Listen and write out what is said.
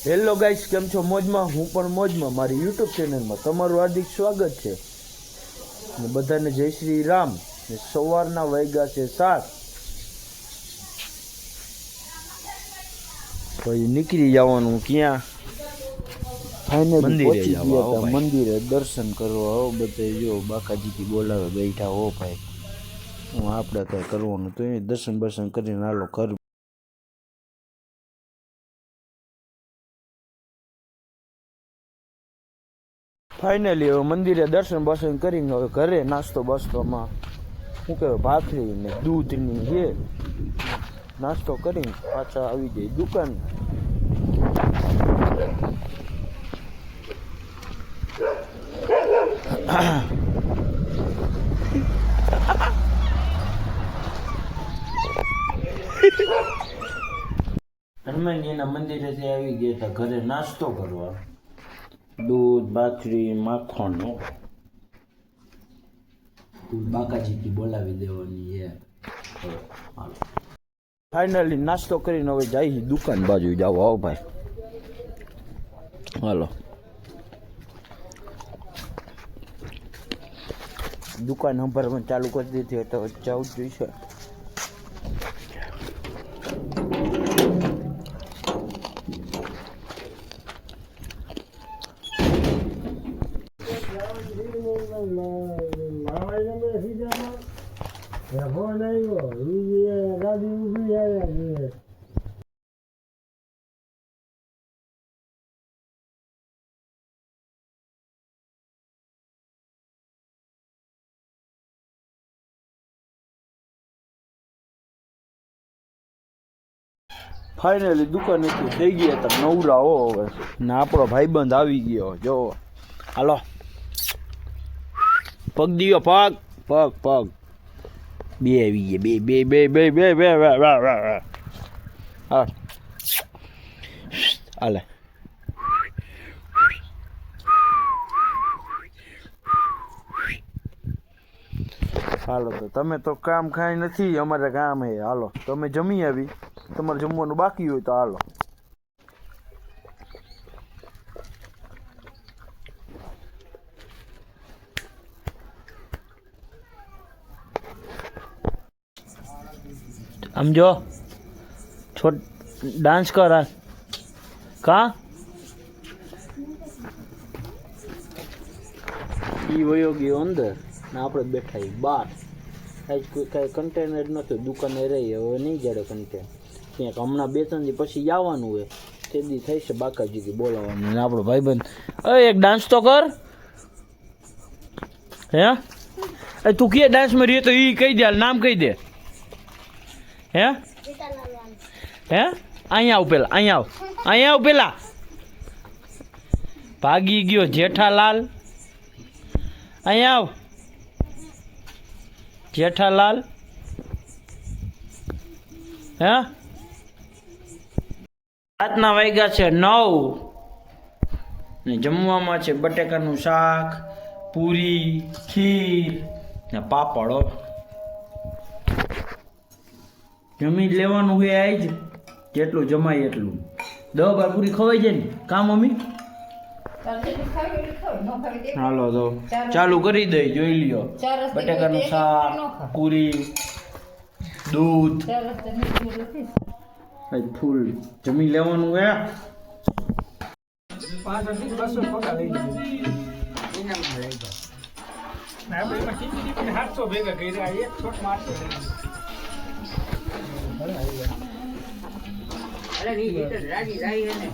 Hello guys, કેમ છો? મોજમાં? હું પણ મોજમાં. મારી યુટ્યુબ ચેનલમાં તમારું હાર્દિક સ્વાગત છે. ને બધાને જય શ્રી રામ. ને સવારના વાગ્યા છે 7. પછી નીકળી જવાનું ક્યાં? ફાઇનલી પહોંચી ગયા હતા મંદિરે દર્શન કરવા. હો બધે જો બાકાજીથી બોલાવે બેઠા હો ભાઈ. હું આપણે કઈ કરવાનું તો દર્શન કરીને હાલો ઘર. ફાઇનલી હવે મંદિરે દર્શન કરીને હવે ઘરે નાસ્તો બાસ્તોમાં શું કહેવાય ભાખરી ને દૂધની છે નાસ્તો કરીને પાછા આવી જાય દુકાન. હનુમાનજીના મંદિરેથી આવી ગયા હતા ઘરે નાસ્તો કરવા. दूध भाखरी माखण बाकाजीથી બોલાવી દેવાની છે. ફાઇનલી નાસ્તો કરીને હવે જઈ દુકાન બાજુ જાવ. આવો ભાઈ હાલો દુકાન સંભાળવાનું ચાલુ કરી દીધી તો જવું જ જોઈશે. ફાઇનલી દુકાનેથી થઈ ગયા હતા નવરા હો હવે. ને આપણો ભાઈબંધ આવી ગયો જો. હાલો પગ દિયો પગ પગ પગ બે આવી ગયા બે બે બે બે બે બે હા હાલે હાલો. તો તમે તો કામ ખાઈ નથી, અમારે કામ હે. હાલો તમે જમી આવી, તમારે જમવાનું બાકી હોય તો હાલો. સમજો છોટ ડાન્સ કર કા ઈ વયો ગયો અંદર ને આપણે બેઠા બહાર. આજ કોઈ કાંઈ કન્ટેનર નહોતું, દુકાને રહી. હવે નહીં જડે કન્ટેન ક્યાંક હમણાં 2-3 દી પછી આવવાનું હોય તે દી થઈ છે બાકાજીથી બોલાવવાનું. ને આપણો ભાઈબંધ એક ડાન્સ તો કર. હે તું કે ડાન્સમાં રહીએ તો એ કહી દે, નામ કહી દે. હે અહીંયા આવ પેલા, અહીંયા આવ પેલા. ભાગી ગયો જેઠાલાલ. અહીંયા આવ જેઠાલાલ. હે રાતના વાગ્યા છે 9 ને જમવામાં છે બટેકાનું શાક, પૂરી, ખીર ને પાપડ. જમી જ લેવાનું હોય આજ, જેટલું જમાય એટલું. 10 બાર પૂરી ખવાઈ જાય ને કા મમ્મી? હાલો તો ચાલુ કરી દઈ, જોઈ લ્યો. બટેકાનું શાક, પૂરી, દૂધ, ફૂલ જમી લેવાનું હે. ભેગા કર્યા એક છોટ મારતો. અરે રાજી રાજી ને